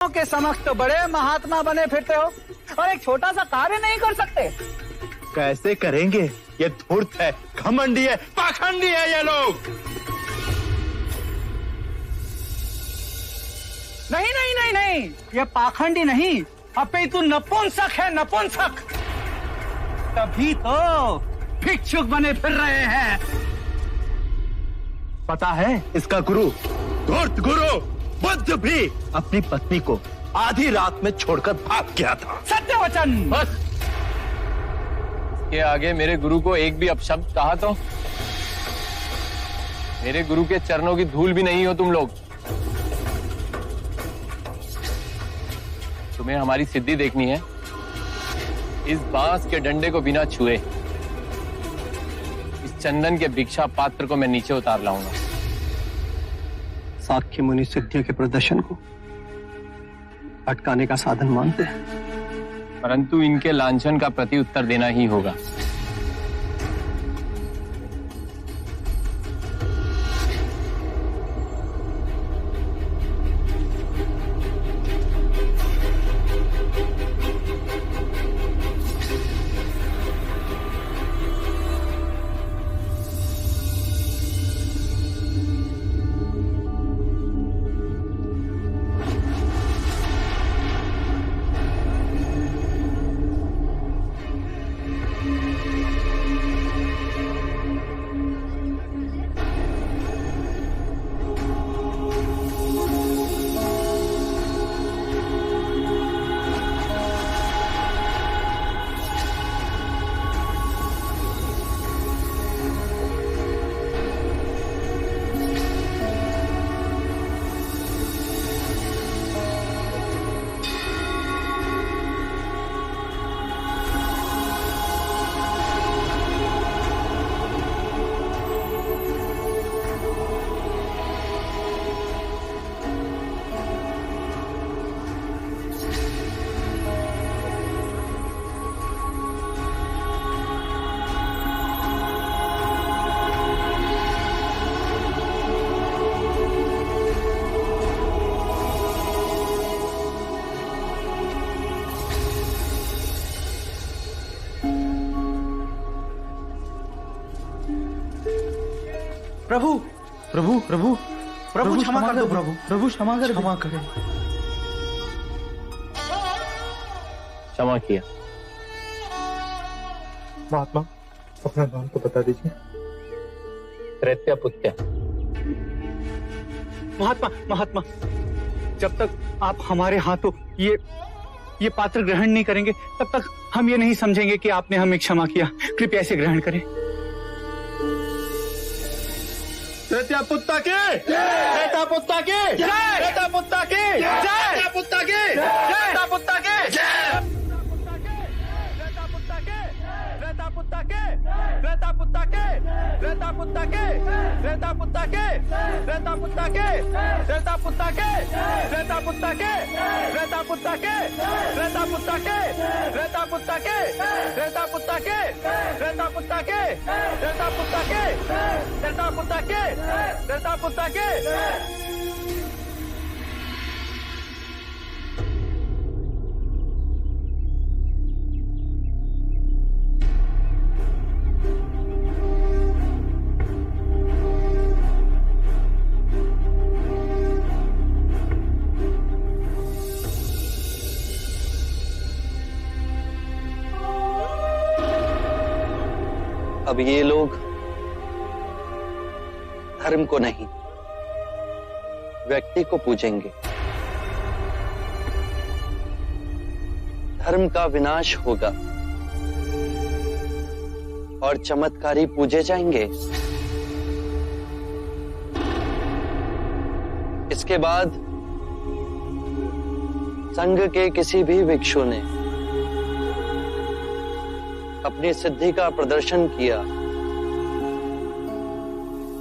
के समक्ष तो बड़े महात्मा बने फिरते हो और एक छोटा सा कार्य नहीं कर सकते। कैसे करेंगे? ये धूर्त है, घमंडी है, पाखंडी है ये लोग। नहीं नहीं नहीं नहीं, ये पाखंडी नहीं, अपितु नपुंसक है, नपुंसक। तभी तो भिक्षुक बने फिर रहे हैं। पता है इसका गुरु, धूर्त गुरु बुद्ध भी अपनी पत्नी को आधी रात में छोड़कर भाग गया था। सत्य वचन। बस के आगे मेरे गुरु को एक भी अपशब्द कहा तो मेरे गुरु के चरणों की धूल भी नहीं हो तुम लोग। तुम्हें हमारी सिद्धि देखनी है, इस बांस के डंडे को बिना छुए इस चंदन के भिक्षा पात्र को मैं नीचे उतार लाऊंगा। साक्य मुनि सिद्धि के प्रदर्शन को अटकाने का साधन मानते हैं, परंतु इनके लांछन का प्रति उत्तर देना ही होगा। प्रभु प्रभु प्रभु प्रभु क्षमा कर दो, प्रभु प्रभु क्षमा कर, क्षमा करें। क्षमा किया। महात्मा अपना नाम तो बता दीजिए। त्रैत्यपुत्य। महात्मा महात्मा, जब तक आप हमारे हाथों ये पात्र ग्रहण नहीं करेंगे तब तक हम ये नहीं समझेंगे कि आपने हमें क्षमा किया। कृपया इसे ग्रहण करें। त्रैत्यपुत्ता के, त्रैत्यपुत्ता के, त्रैत्यपुत्ता के, त्रैत्यपुत्ता के, त्रैत्यपुत्ता के, अब ये लोग धर्म को नहीं व्यक्ति को पूजेंगे। धर्म का विनाश होगा और चमत्कारी पूजे जाएंगे। इसके बाद संघ के किसी भी भिक्षु ने अपनी सिद्धि का प्रदर्शन किया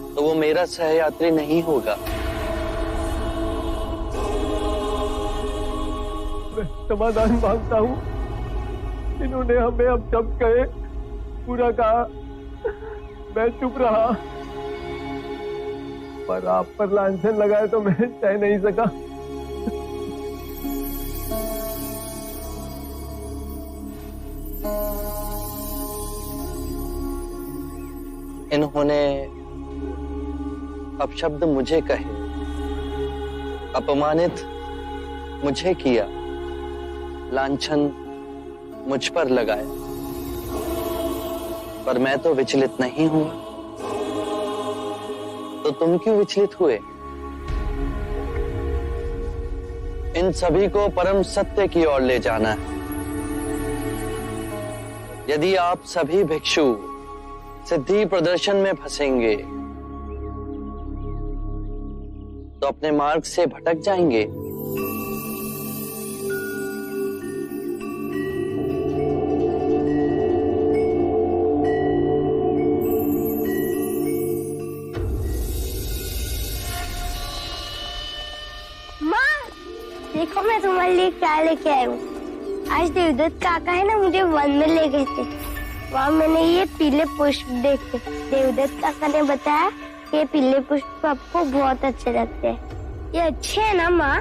तो वो मेरा सहयात्री नहीं होगा। मैं समाधान मांगता हूँ। इन्होंने हमें अब जब कहे पूरा कहा, मैं चुप रहा, पर आप पर लांछन लगाए तो मैं सह नहीं सका। इन्होंने अपशब्द मुझे कहे, अपमानित मुझे किया, लांछन मुझ पर लगाया, पर मैं तो विचलित नहीं हुआ। तो तुम क्यों विचलित हुए? इन सभी को परम सत्य की ओर ले जाना है। यदि आप सभी भिक्षु सिद्धि प्रदर्शन में फंसेंगे तो अपने मार्ग से भटक जाएंगे। देखो मैं तुम्हारे लिए क्या लेके आई हूँ। आज देवदत्त काका है ना, मुझे वन में ले गए थे। वहाँ मैंने ये पीले पुष्प देखे। देवदत्त काका ने बताया कि ये पीले पुष्प आपको बहुत अच्छे लगते हैं। ये अच्छे है ना माँ?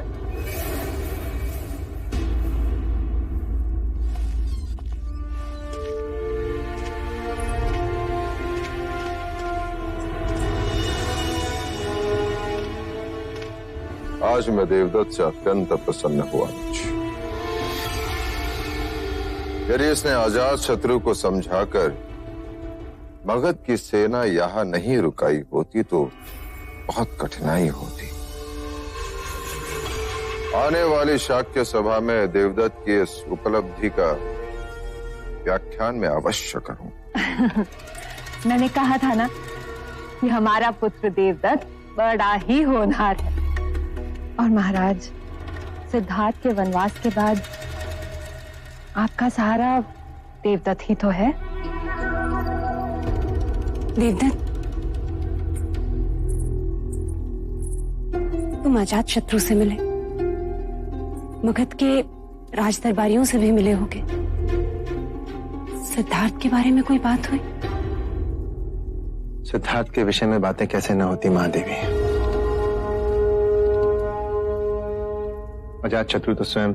आज मैं देवदत्त से अत्यंत प्रसन्न हुआ। यदि इसने आजाद शत्रु को समझाकर मगध की सेना यहां नहीं रुकाई होती तो बहुत कठिनाई होती। आने वाली शाक्य सभा में देवदत्त की इस उपलब्धि का व्याख्यान मैं अवश्य करूं। मैंने कहा था ना कि हमारा पुत्र देवदत्त बड़ा ही होनहार है। और महाराज, सिद्धार्थ के वनवास के बाद आपका सहारा देवदत्त ही तो है। देवदत्त, तुम अजात शत्रु से मिले, मगध के राज दरबारियों से भी मिले होगे। सिद्धार्थ के बारे में कोई बात हुई? सिद्धार्थ के विषय में बातें कैसे न होती महादेवी। अजात शत्रु तो स्वयं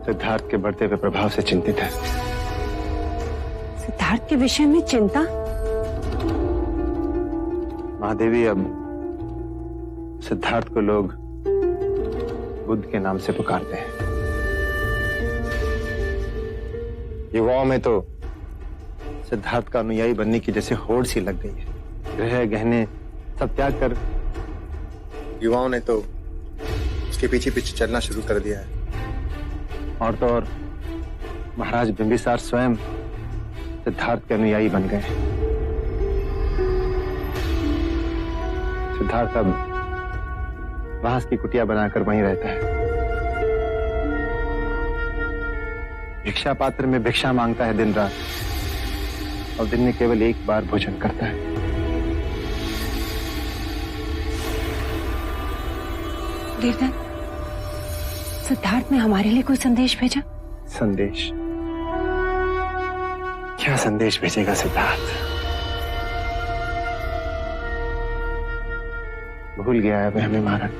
सिद्धार्थ के बढ़ते हुए प्रभाव से चिंतित है। सिद्धार्थ के विषय में चिंता? महादेवी, अब सिद्धार्थ को लोग बुद्ध के नाम से पुकारते हैं। युवाओं में तो सिद्धार्थ का अनुयायी बनने की जैसे होड़ सी लग गई है। गृह गहने सब त्याग कर युवाओं ने तो उसके पीछे पीछे चलना शुरू कर दिया है। और तो और महाराज बिंबिसार स्वयं सिद्धार्थ के अनुयायी बन गए। सिद्धार्थ अब बांस की कुटिया बनाकर वहीं रहता है। भिक्षा पात्र में भिक्षा मांगता है दिन रात, और दिन में केवल एक बार भोजन करता है। देवदत्त, सिद्धार्थ ने हमारे लिए कोई संदेश भेजा? संदेश? क्या संदेश भेजेगा सिद्धार्थ? भूल गया है हमें महाराज।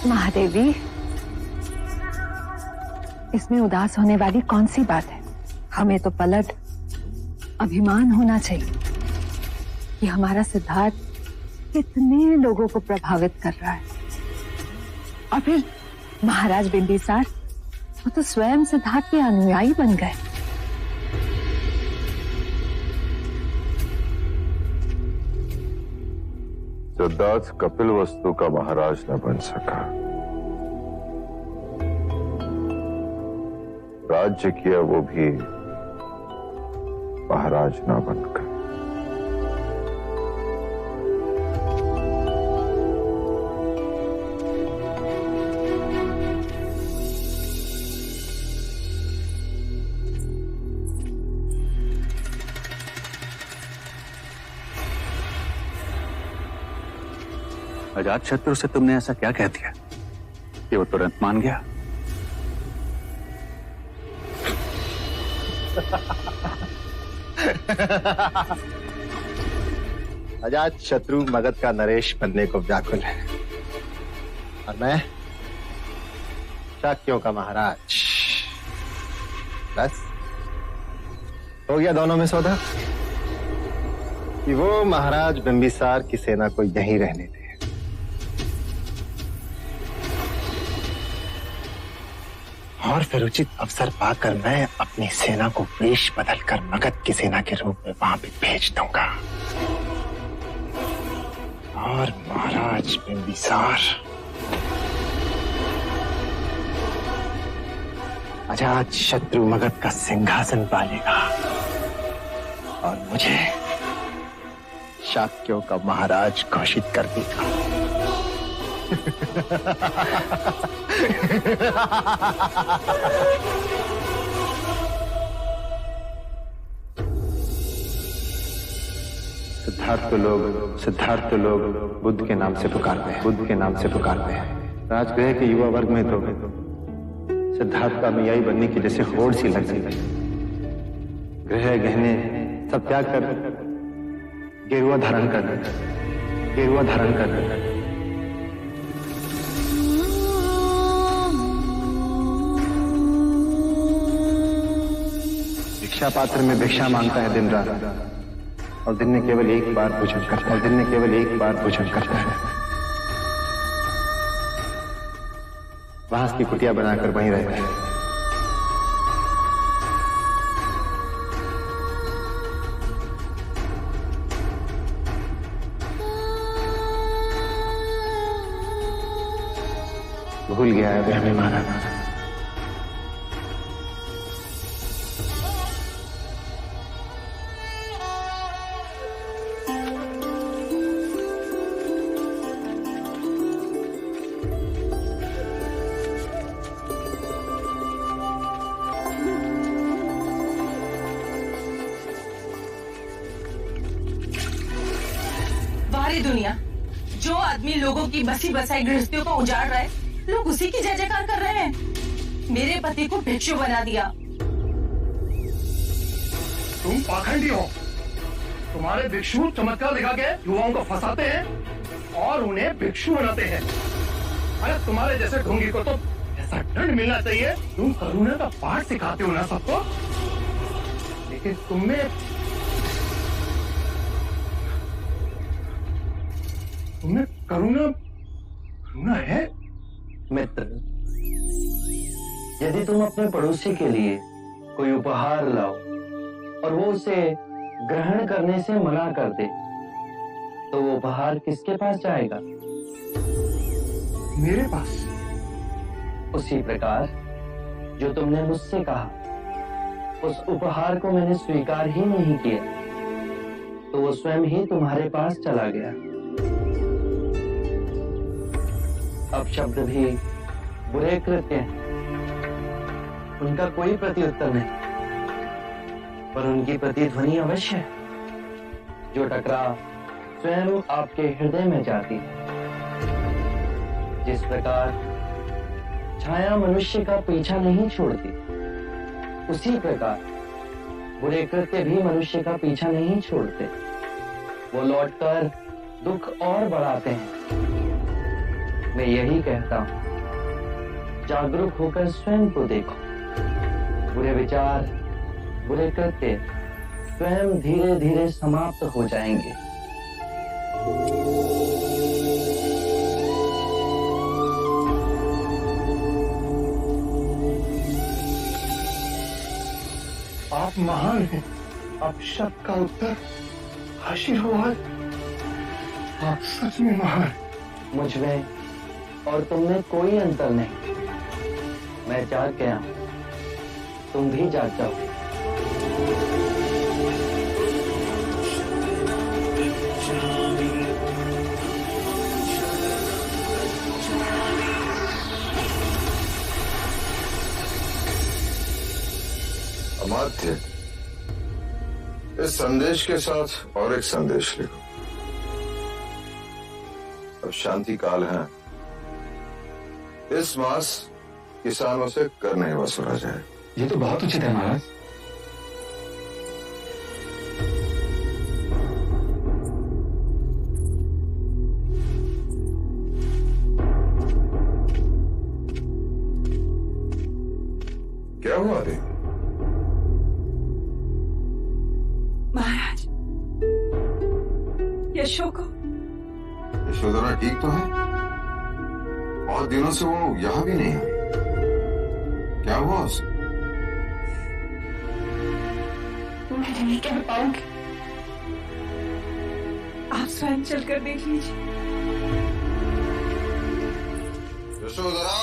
महादेवी, इसमें उदास होने वाली कौन सी बात है? हमें तो पलट अभिमान होना चाहिए कि हमारा सिद्धार्थ कितने लोगों को प्रभावित कर रहा है। और फिर महाराज बिंबिसार, वो तो स्वयं सिद्धार्थ के अनुयायी बन गए। सिद्धार्थ कपिल वस्तु का महाराज न बन सका, राज्य किया वो भी महाराज न बनकर। अजात शत्रु से तुमने ऐसा क्या कह दिया कि वो तुरंत मान गया? अजात शत्रु मगध का नरेश बनने को व्याकुल है, और मैं शाक्यों का महाराज। बस हो गया दोनों में सौदा कि वो महाराज बिंबिसार की सेना को यहीं रहने दे। और फिर उचित अवसर पाकर मैं अपनी सेना को वेश बदलकर मगध की सेना के रूप में वहां पे भेज दूंगा। और महाराज बिंबिसार अजात शत्रु मगध का सिंहासन पालेगा और मुझे शाक्यों का महाराज घोषित कर देगा। सिद्धार्थ तो लोग बुद्ध के नाम से पुकारते हैं। राजगृह के युवा वर्ग में तो सिद्धार्थ का अनुयायी बनने की जैसे होड़ सी लग गई। गृह गहने सब त्याग कर गेरुआ धारण कर भिक्षा पात्र में भिक्षा मांगता है दिन रात, और दिन में केवल एक बार भोजन करता है। बांस की कुटिया बनाकर वहीं रहता है। भूल गया है वे हमें महाराज। वारी दुनिया, जो आदमी लोगों की बसी बसाई गृहस्थियों को उजाड़ रहा है, लोग उसी की जय जयकार कर रहे हैं। मेरे पति को भिक्षु बना दिया। तुम पाखंडी हो। तुम्हारे भिक्षु चमत्कार दिखा के युवाओं को फंसाते हैं और उन्हें भिक्षु बनाते हैं। अरे तुम्हारे जैसे ढोंगी को तो ऐसा दंड मिलना चाहिए। तुम करुणा का पाठ सिखाते हो ना सबको, लेकिन तुम्हें करुणा है। मित्र, यदि तुम अपने पड़ोसी के लिए कोई उपहार लाओ और वो उसे ग्रहण करने से मना कर दे, तो वो उपहार किसके पास जाएगा? मेरे पास। उसी प्रकार जो तुमने मुझसे कहा, उस उपहार को मैंने स्वीकार ही नहीं किया, तो वो स्वयं ही तुम्हारे पास चला गया। अब शब्द भी बुरे कृत्य हैं, उनका कोई प्रत्युत्तर नहीं, पर उनकी प्रतिध्वनि अवश्य है, जो टकराव स्वयं आपके हृदय में जाती है। जिस प्रकार छाया मनुष्य का पीछा नहीं छोड़ती, उसी प्रकार बुरे कृत्य भी मनुष्य का पीछा नहीं छोड़ते। वो लौटकर दुख और बढ़ाते हैं। मैं यही कहता हूं, जागरूक होकर स्वयं को देखो। बुरे विचार, बुरे कृत्य स्वयं धीरे धीरे समाप्त हो जाएंगे। आप महान हैं। आप शब्द का उत्तर आशीर्वाद। आप सच में महान। मुझ में और तुम में कोई अंतर नहीं। मैं जाग गया हूं, तुम भी जाग जाओ। अमात्य, इस संदेश के साथ और एक संदेश लिखो। अब शांति काल है। इस मास किसानों से कर नहीं वसूला जाए। ये तो बहुत उचित है महाराज। हुआ देवी? महाराज, यशो को यशोधरा ठीक तो है? बहुत दिनों से वो यहाँ भी नहीं आई। क्या हुआ उसे? मैं नहीं कह पाऊंगी, आप स्वयं चलकर देख लीजिए। यशोधरा।